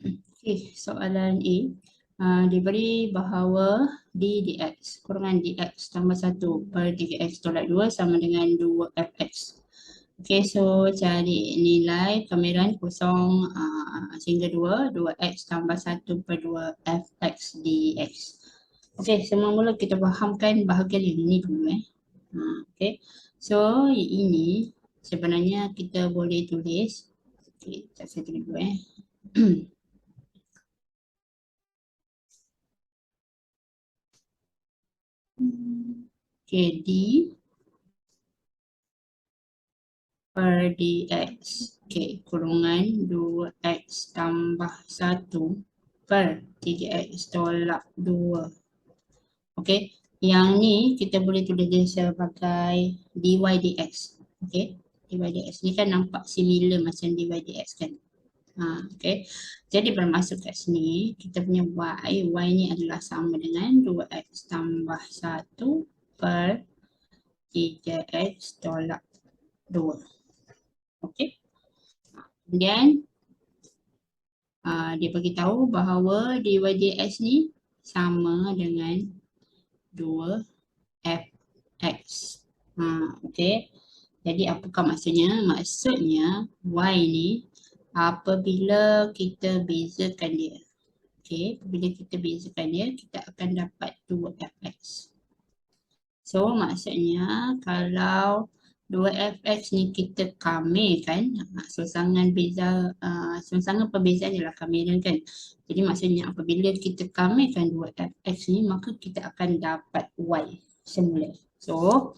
Okey, soalan A. Diberi bahawa D dx kurangan dx tambah 1 per 3x tolak 2 sama dengan 2fx. Okey, so cari nilai kamiran kosong sehingga 2x tambah 1 per 2 fx dx. Okey, semula kita fahamkan bahagian ini dulu okey. So ini sebenarnya kita boleh tulis. Okey, saya tulis dulu Okey, D per dx. Okey, kurungan 2x tambah 1 per 3x tolak 2. Okey, yang ni kita boleh tulis dia sebagai dy dx. Okey, dy dx ni kan nampak similar macam dy dx kan. Okey, jadi bermaksud kat sini kita punya y ni adalah sama dengan 2x tambah 1 per 3x tolak 2. Okey. Kemudian dia bagi tahu bahawa dy dx ni sama dengan 2fx. Okey. Jadi apakah maksudnya? Maksudnya y ni apabila kita bezakan dia. Okey, apabila kita bezakan dia, kita akan dapat 2fx. So maksudnya kalau 2fx ni kita kamirkan, sumsangan beza, sumsangan perbezaan ialah kamiran kan. Jadi maksudnya apabila kita kamirkan 2fx ni, maka kita akan dapat y semula. So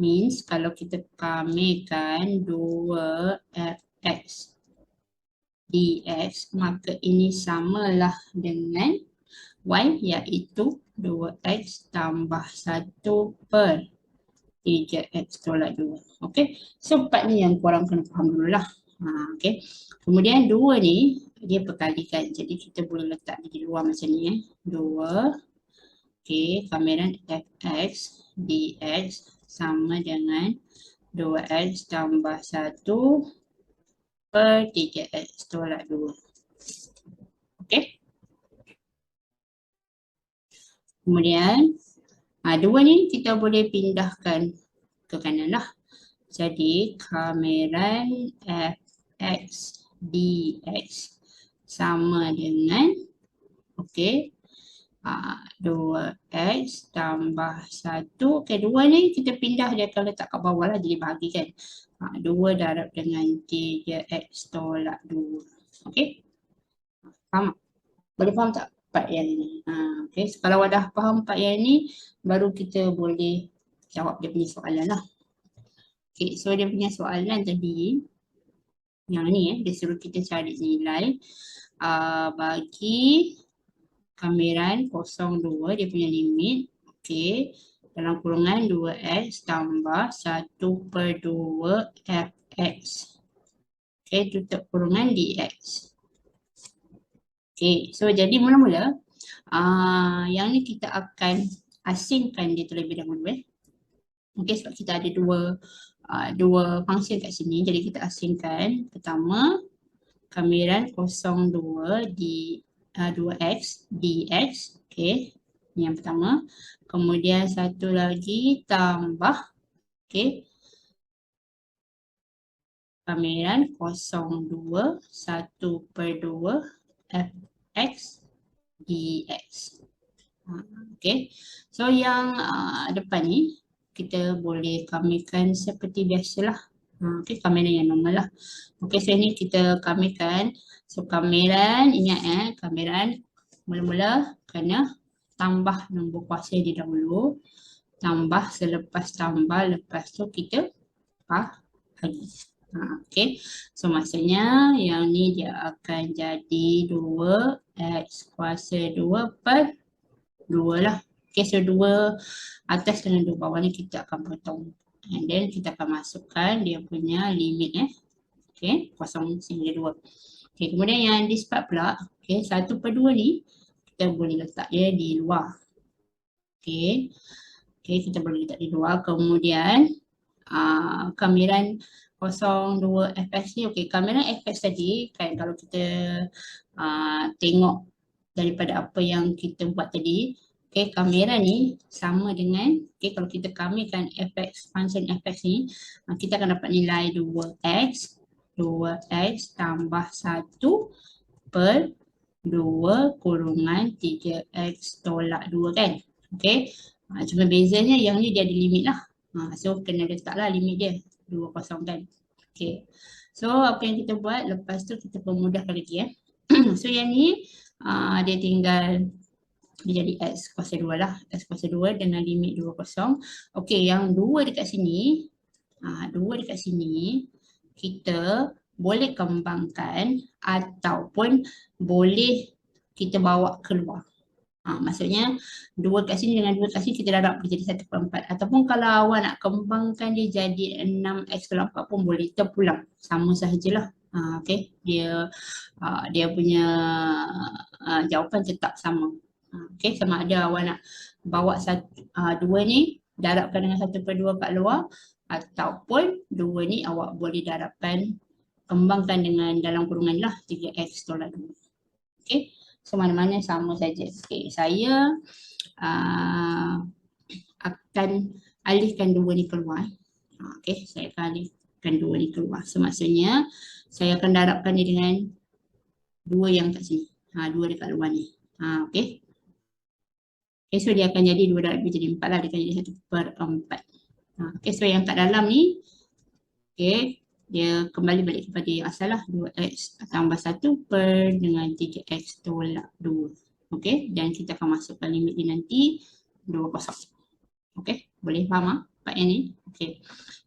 means kalau kita kamirkan 2fx dx, maka ini samalah dengan y iaitu 2x tambah 1 per 3x tolak 2. Okey, so part ni yang korang kena faham dululah. Okey, kemudian 2 ni dia perkalikan, jadi kita boleh letak di luar macam ni 2. Okey, kamiran fx dx sama dengan 2x tambah 1 per 3x tolak 2. Okey. Kemudian 2 ni kita boleh pindahkan ke kanan lah. Jadi kamiran fx dx sama dengan 2x tambah 1. Okey, 2 ni kita pindah dia akan letak kat bawah lah, jadi bahagikan 2 darab dengan 3x tolak 2. Okey, faham? Boleh faham tak part yang ni? Okey, so kalau dah faham part yang ni, baru kita boleh jawab dia punya soalan lah. Okey, so dia punya soalan tadi yang ni dia suruh kita cari nilai bagi kamiran 02, dia punya limit. Okey, dalam kurungan 2x tambah 1 per 2 fx. Okey, tutup kurungan dx. Okey, so jadi mula-mula yang ni kita akan asingkan dia terlebih dahulu Okey, sebab kita ada dua fungsi kat sini, jadi kita asingkan. Pertama, kamiran 02 di 2x dx. Okey, yang pertama. Kemudian satu lagi tambah kamiran 02 1 per 2 fx dx. Okey, so yang depan ni kita boleh kamirkan seperti biasalah. Okey, kamiran yang normal lah. Okey, so ini kita kamirkan. So kamiran, ingat kamiran mula-mula kena tambah nombor kuasa di dahulu. Tambah selepas tambah, lepas tu kita bahagi. Okey, so maksudnya yang ni dia akan jadi 2x kuasa 2 per 2 lah. Okey, so 2 atas dengan 2 bawah ni kita akan potong. And then kita akan masukkan dia punya limit Okey, kosong sehingga 2. Okey, kemudian yang di part pula, 1 per 2 ni kita boleh letak dia di luar. Okey, kita boleh letak di luar. Kemudian kamiran 02 fx ni, okey, kamera fx tadi kan kalau kita tengok daripada apa yang kita buat tadi, okey, kamera ni sama dengan, okey, kalau kita kamikan fx, function fx ni, kita akan dapat nilai 2x tambah 1 per 2 kurungan 3x tolak 2 kan. Okey. Cuma bezanya yang ni dia ada limit lah. So kena letaklah limit dia 20 kan. Okey. So apa yang kita buat lepas tu kita permudahkan lagi So yang ni dia tinggal dia jadi x kuasa 2 lah. X kuasa 2 dengan limit 20. Okey, yang 2 dekat sini, 2 dekat sini kita boleh kembangkan ataupun boleh kita bawa keluar. Maksudnya 2 kat sini dengan 2 kat sini kita darab dia jadi 1/4. Ataupun kalau awak nak kembangkan dia jadi 6x per 4 pun boleh, terpulang. Sama sahajalah. Okey, dia punya jawapan tetap sama. Okey, sama ada awak nak bawa 2 ni darabkan dengan 1/2 kat luar ataupun 2 ni awak boleh darabkan kembangkan dengan dalam kurungan lah 3x tolak 2. Okey. So mana-mana sama saja. Okey, saya akan alihkan 2 ni keluar. Okey, saya akan alihkan 2 ni keluar. So maksudnya saya akan darabkan dia dengan 2 yang kat sini. 2 dekat luar ni. Okey. Okay, so dia akan jadi 2 darab 2 jadi 4 lah. Dia akan jadi 1/4. Okay, so yang kat dalam ni, okay, dia kembali balik kepada yang asal lah. 2x tambah 1 per dengan 3x tolak 2. Okay, dan kita akan masukkan limit dia nanti 20. Okay, boleh faham part yang ni? Okay,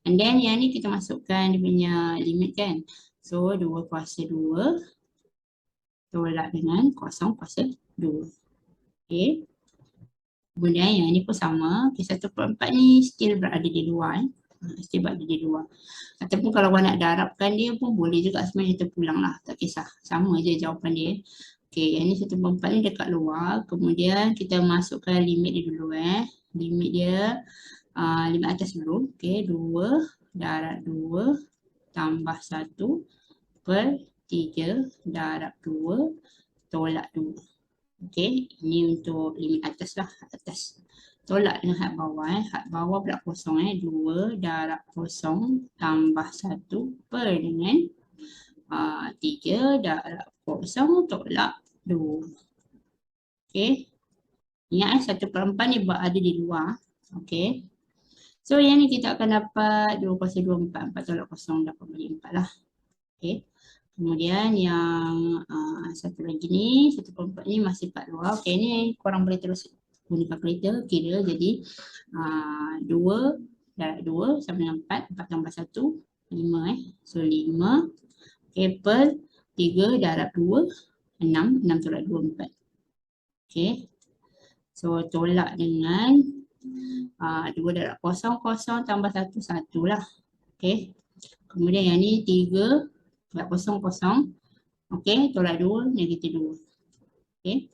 and then yang ni kita masukkan dia punya limit kan. So 2 kuasa 2 tolak dengan 0 kuasa 2. Okay. Kemudian yang ni pun sama, okay, 1/4 ni still berada di luar. Still berada di luar. Ataupun kalau awak nak darabkan dia pun boleh juga sebenarnya terpulang lah. Tak kisah. Sama je jawapan dia. Okay, yang ni 1/4 ni dekat luar. Kemudian kita masukkan limit dia dulu Limit dia, limit atas dulu. Okay, 2 darab 2 tambah 1 per 3 darab 2 tolak 2. Okey, ini untuk limit atas lah, atas. Tolak dengan had bawah Had bawah pula kosong 2 darab kosong tambah 1 per dengan 3 darab kosong tolak 2. Okey. Ingat 1/4 ni berada di luar. Okey. So yang ni kita akan dapat 2 kuasa 2, 4. 4 tolak kosong dapat bagi 4 lah. Okey. Kemudian yang satu lagi ni, 1/4 ni masih kat luar. Okey, ni korang boleh terus guna kalkulator kira jadi 2 darab 2 sama dengan 4. 4 tambah 1, 5 So 5. Okey, per 3 darab 2, 6. 6 tolak 2, 4. Okey. So tolak dengan 2 darab 0, 0 tambah 1, 1 lah. Okey. Kemudian yang ni 3 darab 0, 0. Okey, tolak 2, negatif 2. Okey.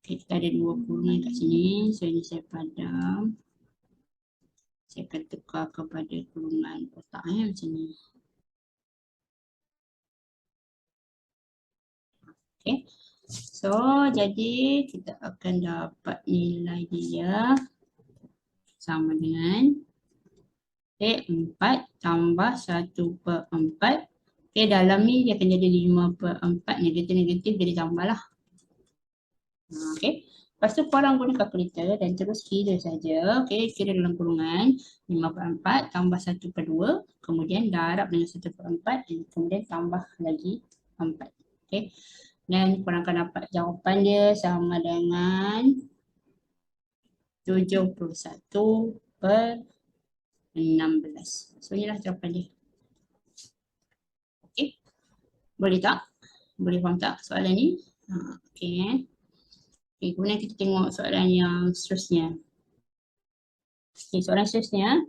Okey, kita ada 2 kurungan kat sini. So ini saya padam. Saya akan tukar kepada kurungan kotak macam ni. Okey. So jadi kita akan dapat nilai dia sama dengan 4 tambah 1/4. Okey, dalam ni dia akan jadi 5/4. Negatif-negatif jadi tambah lah. Okey. Lepas tu korang guna kalkulator dan terus kira saja. Okey, kira dalam kurungan 5/4 tambah 1/2. Kemudian darab dengan 1/4 dan kemudian tambah lagi 4. Okey. Dan korang akan dapat jawapan dia sama dengan 71/16. So inilah jawapan dia. Okey. Boleh tak? Boleh faham tak soalan ni? Okey. Okey, kemudian kita tengok soalan yang seterusnya. Okey, soalan seterusnya.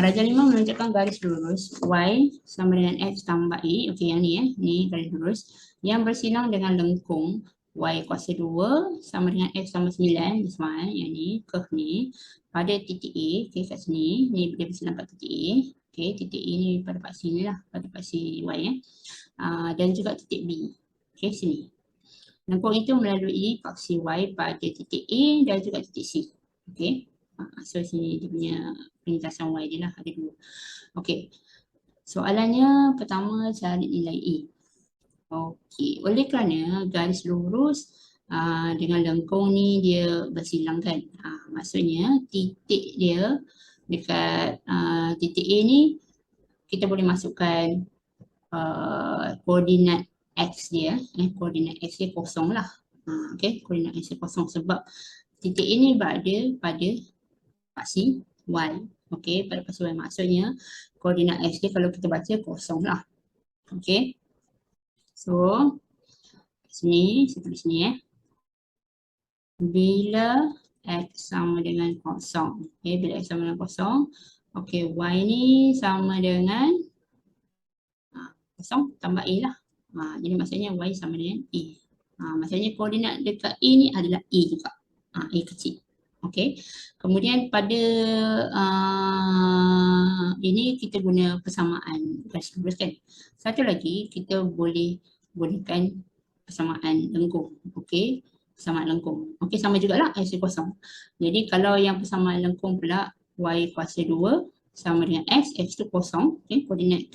Rajah 5 menunjukkan garis lurus Y sama dengan X tambah E. Okey, yang ni ni garis lurus yang bersilang dengan lengkung Y kuasa 2 sama dengan X tambah 9. This one, yang ni, curve ni. Pada titik A, okay, kat sini. Ni dia mesti nampak titik A. Okay, titik A ni pada paksi ni lah. Pada paksi Y dan juga titik B. Okay, sini. Lengkung itu melalui paksi Y pada titik A dan juga titik C. Okay. So sini dia punya perlintasan Y dia lah. Ada 2. Okay. Soalannya pertama cari nilai A. Okey, oleh kerana garis lurus dengan lengkung ni dia bersilang kan. Maksudnya titik dia dekat titik A ni kita boleh masukkan koordinat X dia. Koordinat X dia kosong lah. Okey, koordinat X dia kosong sebab titik A ni berada pada paksi Y. Okey, pada paksi Y maksudnya koordinat X dia kalau kita baca kosong lah. Okey. So, sini, saya tulis sini Bila X sama dengan kosong. Okay, bila X sama dengan kosong. Okay, Y ni sama dengan kosong tambah A lah. Jadi maksudnya Y sama dengan A. Maksudnya koordinat dekat A ni adalah A juga. A kecil. Okay. Kemudian pada ini kita guna persamaan garis lurus kan. Satu lagi kita boleh gunakan persamaan lengkung. Okay. Persamaan lengkung. Okey, sama jugalah X kosong. Jadi kalau yang persamaan lengkung pula Y kuasa 2 sama dengan X, X tu kosong. Okey, koordinat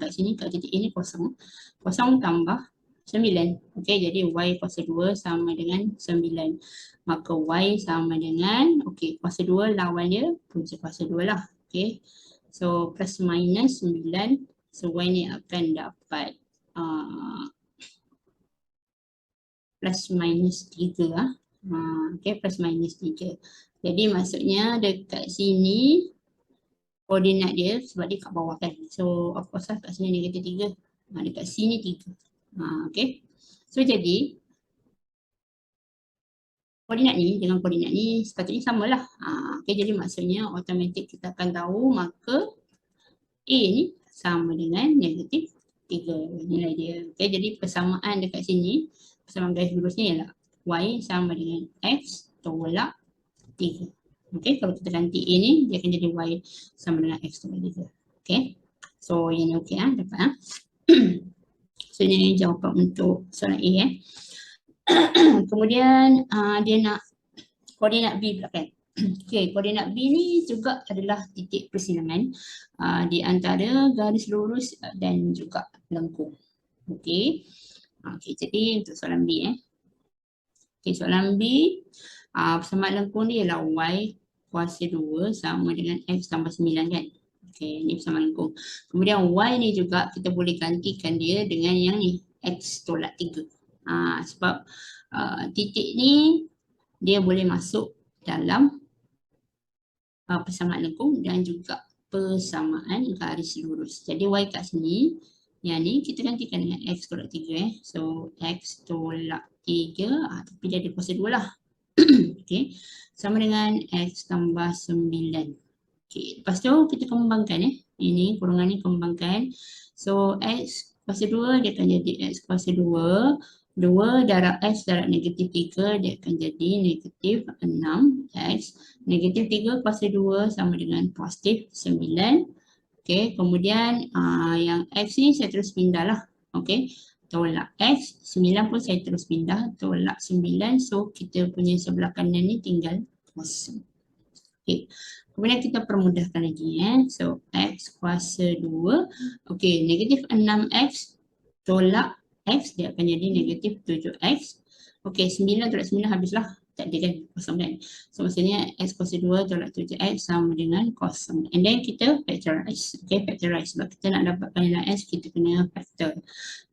kat sini, kat titik ini kosong. Kosong tambah 9. Okey, jadi Y kuasa 2 sama dengan 9. Maka Y sama dengan, okey, kuasa 2 lawan dia, punca kuasa 2 lah. Okey, so plus minus 9. So Y ni akan dapat plus minus 3 lah. Okay, plus minus 3. Jadi maksudnya dekat sini koordinat dia sebab dia kat bawah kan. So of course lah kat sini negatif 3. Dekat sini 3. Okay. So jadi koordinat ni dengan koordinat ni sepatutnya samalah. Okay, jadi maksudnya automatik kita akan tahu maka A ni sama dengan negatif 3 nilai dia. Okay, jadi persamaan dekat sini, persamaan garis lurus ni ialah Y sama dengan X tolak 3. Okay, kalau kita ganti A ni, dia akan jadi Y sama dengan X tolak 3. Okay, so yang ni okay dapat So ini jawapan untuk soalan A Kemudian dia nak koordinat B pula kan. Okay, koordinat B ni juga adalah titik persilangan di antara garis lurus dan juga lengkung. Okay. Okay, jadi untuk soalan B Okay, soalan B persamaan lengkung dia ialah Y kuasa 2 sama dengan X tambah 9 kan. Okay, ni persamaan lengkung. Kemudian Y ni juga kita boleh gantikan dia dengan yang ni, X tolak 3. Sebab titik ni dia boleh masuk dalam persamaan lengkung dan juga persamaan garis lurus. Jadi Y kat sini, yang ni kita gantikan dengan X tolak 3 So X tolak 3 tapi dia ada kuasa 2 lah. Okay, sama dengan X tambah 9. Okay, lepas tu kita kembangkan ini kurungan ni kembangkan. So X kuasa 2 dia akan jadi X kuasa 2. 2 darab X darab negatif 3 dia akan jadi negatif 6X. Negatif 3 kuasa 2 sama dengan positif 9. Okay, kemudian yang X ni saya terus pindah lah. Okay, tolak X, 9 pun saya terus pindah, tolak 9. So kita punya sebelah kanan ni tinggal kosong. Okay, kemudian kita permudahkan lagi So X kuasa 2. Okay, negatif 6X tolak X dia akan jadi negatif 7X. Okay, 9 tolak 9 habislah. Tak ada kan, kosong kan. So maksudnya X kuasa 2 tolak 7X sama dengan kosong. And then kita factorize. Okay, factorize. Sebab kita nak dapatkan nilai X, kita kena factor.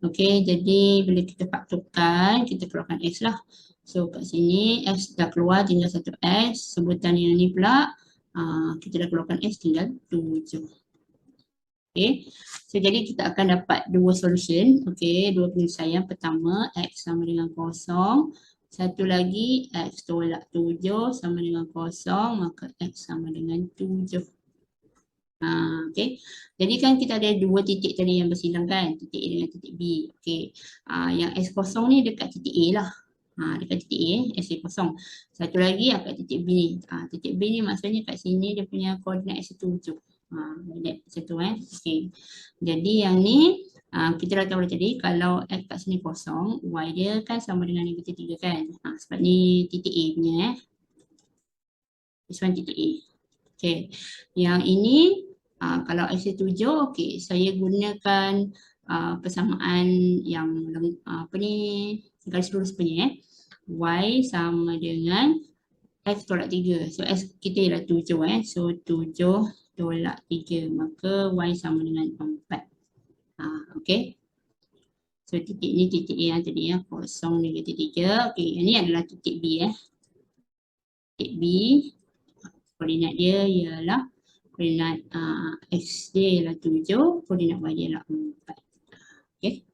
Okay, jadi bila kita faktorkan, kita keluarkan X lah. So kat sini X dah keluar tinggal 1X. Sebutan yang ni pula kita dah keluarkan X tinggal 7. Okay, so jadi kita akan dapat dua solution. Okay, dua penyelesaian. Pertama X sama dengan kosong. Satu lagi X tolak 7 sama dengan kosong. Maka X sama dengan 7. Okay, jadi kan kita ada dua titik tadi yang bersilang kan. Titik A dengan titik B. Okay, yang X kosong ni dekat titik A lah. Dekat titik A, X dia kosong. Satu lagi kat titik B ni. Titik B ni maksudnya kat sini dia punya koordinat X1 7. Koordinat X1 Okay. Jadi yang ni kita dah tahu tadi kalau X kat sini kosong, Y dia kan sama dengan negatif 3 kan. Sebab ni titik A punya This one titik A. Okay. Yang ini kalau X7, okay, saya gunakan persamaan yang apa ni garis lurus punya Y sama dengan X tolak 3. So X kita ialah 7 So 7 tolak 3 maka Y sama dengan 4. Okay. So titik ni titik A yang tadi kosong negatif 3. Okay, yang ni adalah titik B Titik B koordinat dia ialah koordinat X dia ialah 7, koordinat Y dia ialah 4. Okay.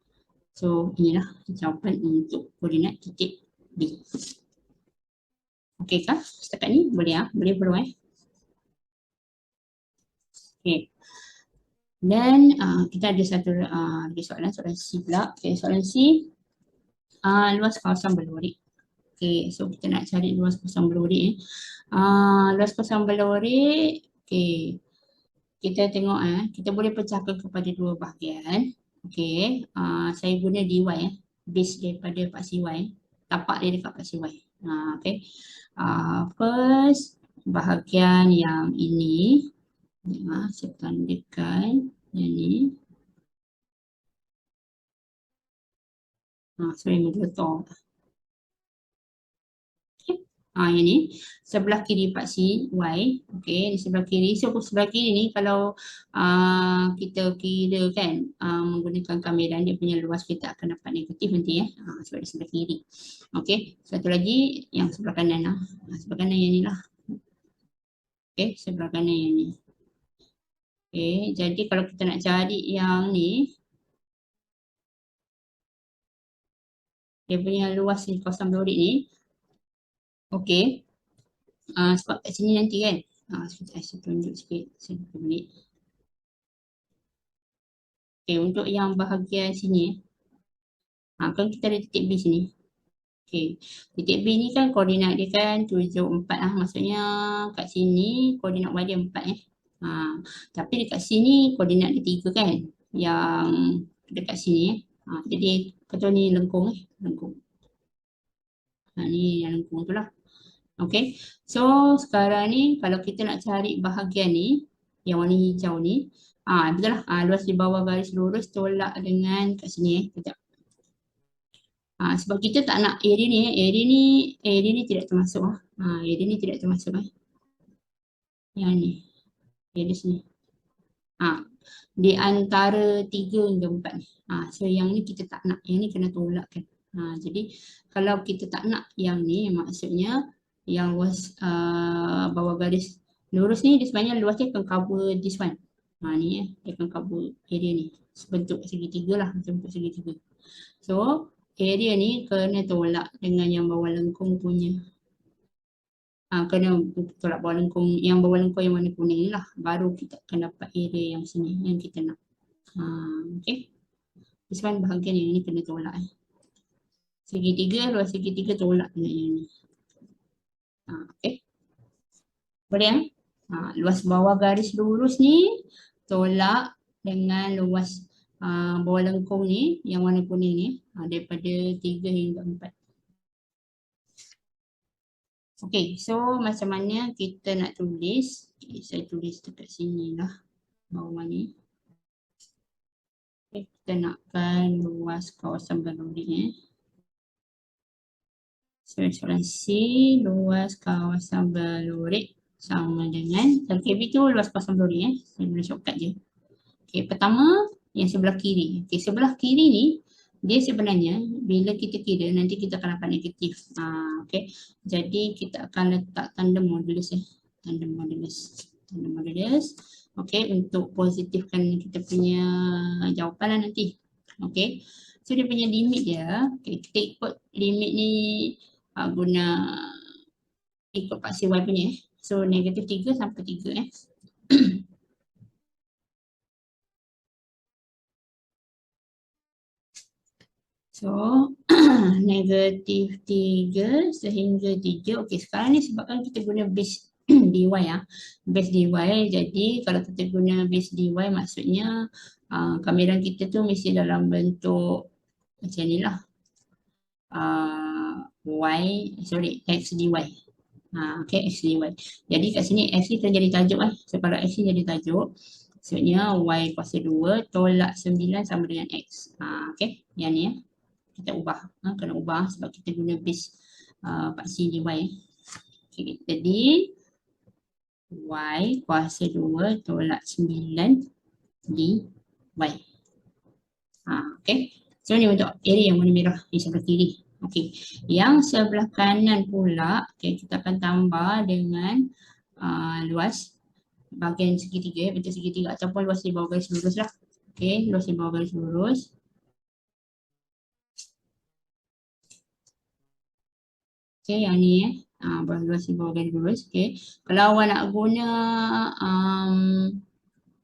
So inilah jawapan untuk koordinat titik B. Okey kah? Setakat ni boleh Boleh perlu Okay. Dan kita ada satu soalan C pula. Okay, soalan C. Luas kawasan berlorik. Okay, so kita nak cari luas kawasan berlorik. Luas kawasan berlorik. Okay. Kita tengok kita boleh pecahkan kepada dua bahagian. Okay. Saya guna dy base daripada paksi y. Tapak dia dekat paksi y. Okay. First bahagian yang ini. Saya tandakan yang ni. Sorry, moderator. Okay. Yang ni sebelah kiri paksi y. Okay, di sebelah kiri. So sebelah kiri ni kalau kita kira kan menggunakan kamera dia punya luas kita akan dapat negatif nanti sebab di sebelah kiri. Okay, satu lagi yang sebelah kanan sebelah kanan yang ni lah. Okay, sebelah kanan yang ni. Okay, jadi kalau kita nak cari yang ni, dia punya luas ni, kawasan berlorik ni. Okay. Sebab kat sini nanti kan. Sekejap saya tunjuk sikit. Saya tunjuk. Okay, untuk yang bahagian sini. Kan kita ada titik B sini. Okay. Titik B ni kan koordinat dia kan 7, 4 Maksudnya kat sini koordinat Y dia 4 Tapi dekat sini koordinat dia 3 kan. Yang dekat sini. Jadi kata ni lengkung lengkung. Ni yang lengkung tu lah. Okay. So sekarang ni kalau kita nak cari bahagian ni, yang warna hijau ni, betul lah. Luas di bawah garis lurus tolak dengan kat sini Sekejap. Sebab kita tak nak area ni tidak termasuk area ni tidak termasuk Yang ni. Area sini. Di antara 3 hingga 4 ni. So yang ni kita tak nak. Yang ni kena tolak kan. Jadi kalau kita tak nak yang ni maksudnya yang luas bawah garis lurus ni dia sebenarnya luas dia akan cover this one. Ni dia akan cover area ni. Sebentuk segitiga lah. Bentuk segitiga. So area ni kena tolak dengan yang bawah lengkung punya. Kena tolak bawah lengkung, yang bawah lengkung yang warna kuning ni lah. Baru kita akan dapat area yang sini yang kita nak. Okay. This one bahagian yang ni kena tolak Segitiga, luas segitiga tolak dengan yang ni. Okay. Boleh luas bawah garis lurus ni tolak dengan luas bawah lengkung ni yang warna kuning ni daripada 3 hingga 4. Okay, so macam mana kita nak tulis? Okay, saya tulis dekat sini lah bawah ni. Okay, kita nakkan luas kawasan berlorik So soalan C, luas kawasan berlorik sama dengan LKB tu luas kawasan berlorik Saya boleh shortcut je. Okay, pertama yang sebelah kiri. Okay, sebelah kiri ni dia sebenarnya bila kita kira nanti kita akan dapat negatif. Okay, jadi kita akan letak tanda modulus Tanda modulus. Okay, untuk positifkan kita punya jawapan lah nanti. Okay, so dia punya limit dia. Okay, kita ikut limit ni guna ikut paksi Y punya So negatif 3 sampai 3 So negatif 3 sehingga 3. Okey, sekarang ni sebabkan kita guna base dy ya. Base dy, jadi kalau kita guna base dy maksudnya kamiran kita tu mesti dalam bentuk macam ni lah. X dy. Okay, x dy. Jadi kat sini x ni terjadi tajuk So kalau x ni jadi tajuk, maksudnya y kuasa 2 tolak 9 sama dengan x. Okay, yang ni kita ubah. Kena ubah sebab kita guna base paksi dy. Okay, jadi y kuasa 2 tolak 9 dy. Okay, so ni untuk area yang warna merah di sebelah kiri. Okey, yang sebelah kanan pula, okay, kita akan tambah dengan luas bahagian segitiga, bentuk segitiga ataupun luas di bawah garis lurus lah. Okey, luas di bawah garis lurus. Okey, yang ni luas di bawah garis lurus. Okey, kalau awak nak guna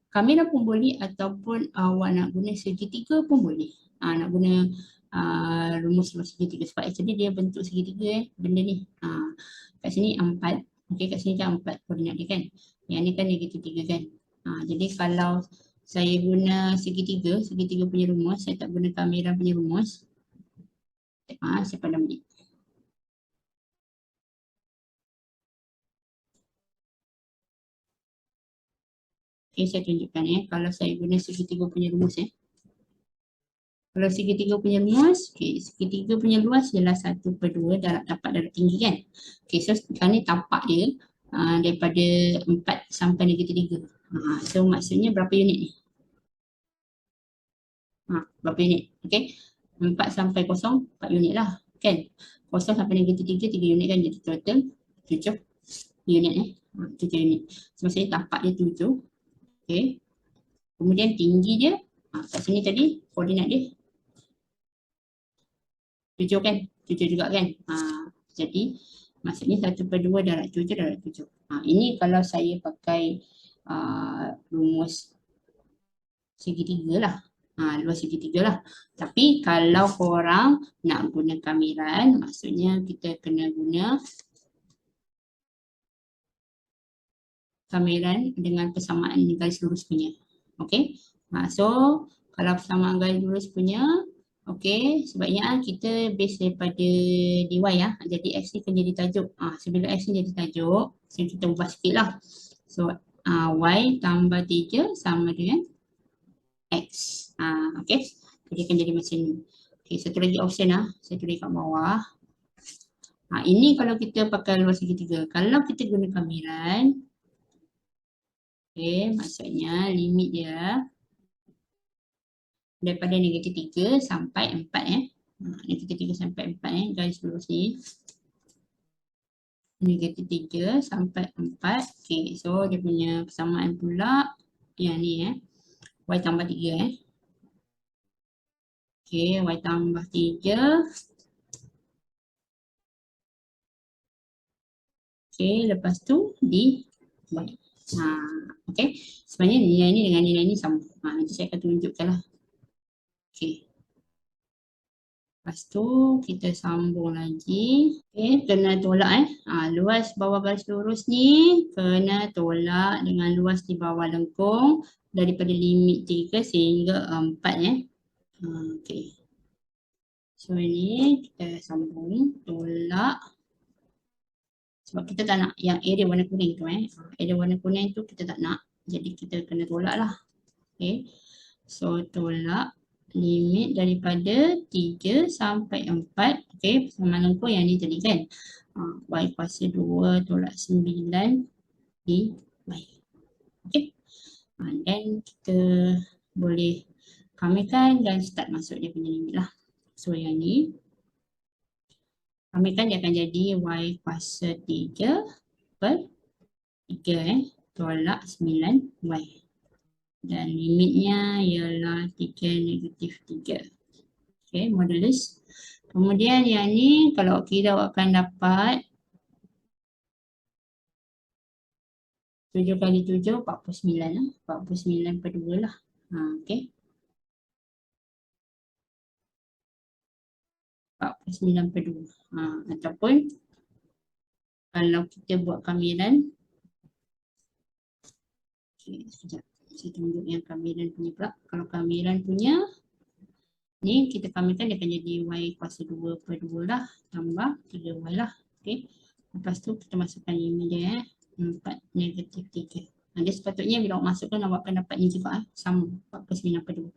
kamera pun boleh ataupun awak nak guna segitiga pun boleh. Nak guna rumus segitiga sebab actually dia bentuk segitiga benda ni. Kat sini 4. Okey, kat sini kan 4 koordinat dia kan. Yang ni kan negatif 3 kan. Jadi kalau saya guna segitiga punya rumus, saya tak guna kamera punya rumus. Saya padam ni. Okey, saya tunjukkan kalau saya guna segitiga punya rumus Kalau segitiga punya luas, segitiga punya luas ialah 1/2 darab tapak darab tinggi kan. Okey, so sekarang ni tapak dia daripada 4 sampai negatif 3. So maksudnya berapa unit ni? Berapa unit? Okey, 4 sampai 0, 4 unit lah kan. 0 sampai negatif 3, 3 unit kan. Jadi total 7 unit 7 unit. So maksudnya tapak dia 7. Okey. Kemudian tinggi dia, kat sini tadi koordinat dia 7 kan? 7 juga kan? Jadi maksudnya 1/2 darab 7 darab 7. Ini kalau saya pakai rumus segitiga lah. Luas segitiga lah. Tapi kalau korang nak guna kamiran, maksudnya kita kena guna kamiran dengan persamaan garis lurus punya. Okay? So kalau persamaan garis lurus punya, okey, sebabnya kita base daripada dy jadi x ni kan jadi tajuk. Sebelum x ni jadi tajuk, so kita ubah sikit lah. So y tambah 3 sama dengan x. Okey, jadi akan jadi macam ni. Okey, satu lagi option saya tulis kat bawah. Ini kalau kita pakai luas segitiga. Kalau kita guna kamiran, okey, maksudnya limit dia daripada negatif 3 sampai 4 negatif 3 sampai 4 garis lurus ni. Negatif 3 sampai 4. Okey, so dia punya persamaan pula yang ni y tambah 3 Okey, y tambah 3. Okey, lepas tu di y. Okey, sebenarnya nilai ni dengan nilai ni sama. Nanti saya akan tunjukkan lah. Okey. Lepas tu kita sambung lagi. Okey, kena tolak luas bawah garis lurus ni kena tolak dengan luas di bawah lengkung daripada limit 3 sehingga 4 Okey. So ini kita sambung tolak. Sebab kita tak nak yang area warna kuning tu area warna kuning tu kita tak nak. Jadi kita kena tolak lah. Okey. So tolak limit daripada 3 sampai 4. Okey, persamaan lengkung yang ni tadi kan. Y kuasa 2 tolak 9 di y. Okey. Dan kita boleh kamikan dan start masuk dia punya limit lah. So yang ni kamikan dia akan jadi y kuasa 3 per 3 tolak 9 y. Dan limitnya ialah 3 negatif 3. Okey, modulus. Kemudian yang ni kalau kira awak akan dapat 7 kali 7, 49 lah. 49 per 2 lah. Okey. 49/2. Ataupun kalau kita buat kamiran, okay, sekejap. Saya tunjuk yang kamiran punya pula. Kalau kamiran punya, ni kita kamikan dia akan jadi Y kuasa 2/2 lah. Tambah 3Y lah. Okay. Lepas tu kita masukkan limit dia 4 negatif 3. Dia sepatutnya bila awak masukkan awak akan dapat ni juga sama 49/2.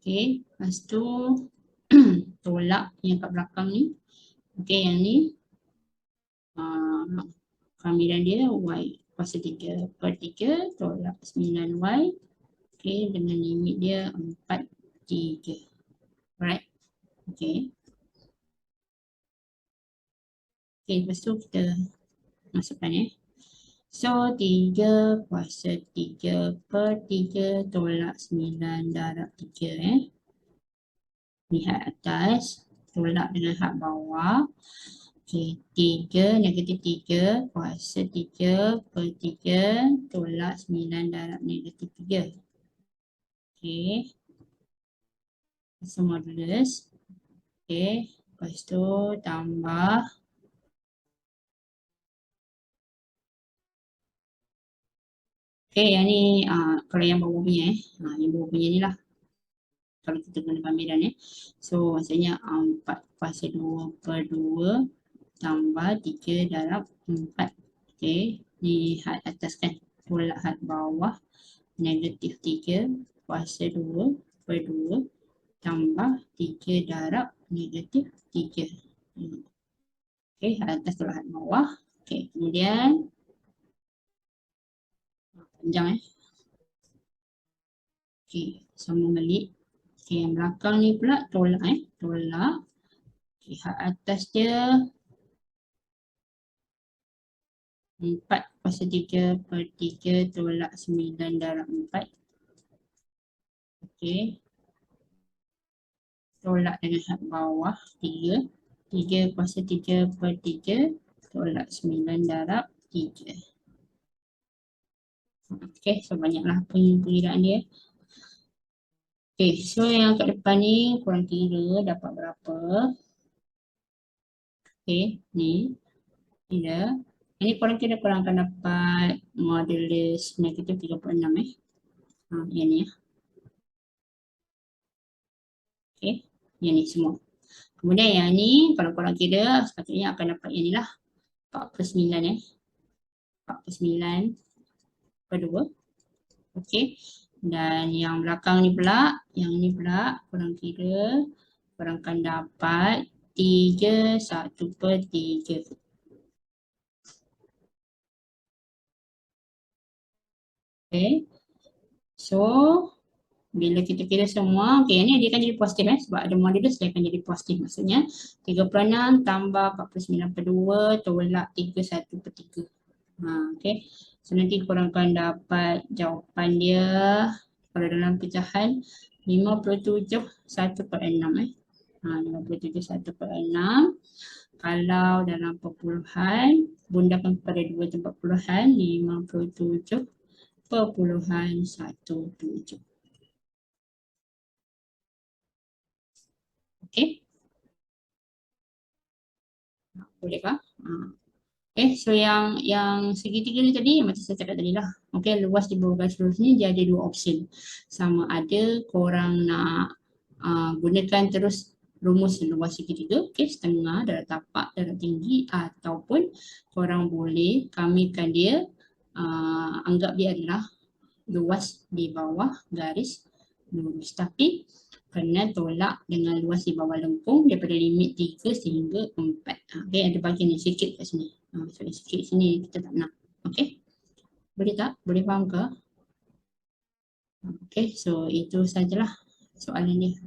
Okay. Lepas tu tolak yang kat belakang ni. Okay, yang ni kamiran dia Y kuasa 3/3 tolak 9Y. Okay, dengan limit dia 4, 3. Alright. Okay. Okay, lepas tu kita masukkan So, 3 kuasa 3/3 tolak 9 darab 3 Ni had atas, tolak dengan had bawah. Okay, 3 negatif 3 kuasa 3/3 tolak 9 darab negatif 3. Okay. So, modulus. Okay. Lepas tu tambah. Okay, yang ni kalau yang bawah punya yang bawah punya ni lah. Kalau kita guna kamiran So, maksudnya 4 kuasa 2/2 tambah 3 darab 4. Okay, ni had atas kan. Tolak had bawah. Negatif 3 kuasa 2/2 tambah 3 darab negatif 3. Okay, had atas tolak had bawah. Okay, kemudian panjang Okay, sama balik. Okay, yang belakang ni pula tolak tolak. Okay, had atas dia 4 kuasa 3/3 tolak 9 darab 4. Okey. Tolak dengan had bawah 3. 3 kuasa 3/3 tolak 9 darab 3. Okey, so banyaklah pengiraan dia. Okey, so yang kat depan ni korang kira dapat berapa. Okey, ni. Kira. Ini korang kira korang akan dapat modulus negatif 36 yang ni Okey, yang ni semua. Kemudian yang ni kalau korang kira sepatutnya akan dapat yang ni lah 49 49/2. Okey. Dan yang belakang ni pula, yang ni pula korang kira korang akan dapat 3/1/3. Okey. So bila kita kira semua, okey ni dia akan jadi positif sebab ada modulus dia akan jadi positif. Maksudnya 36 tambah 49/2 tolak 31/3. Okey. So nanti korang akan dapat jawapan dia kalau dalam pecahan 57/1/6 57/1/6. Kalau dalam perpuluhan bundakan kepada 2 tempat puluhan 57/17. Okey. Bolehkah? So yang segitiga ni tadi macam saya cakap tadi lah. Okay, luas di bawah garis lurus ni dia ada dua option. Sama ada korang nak gunakan terus rumus luas segitiga, okay, setengah darab tapak darab tinggi, ataupun korang boleh kamikan dia anggap dia adalah luas di bawah garis lurus. Tapi kena tolak dengan luas di bawah lengkung daripada limit 3 sehingga 4. Okay, ada bahagian yang sikit kat sini. So sikit sini kita tak nak. Okay, boleh tak? Boleh faham ke? Okay, so itu sajalah soalan dia.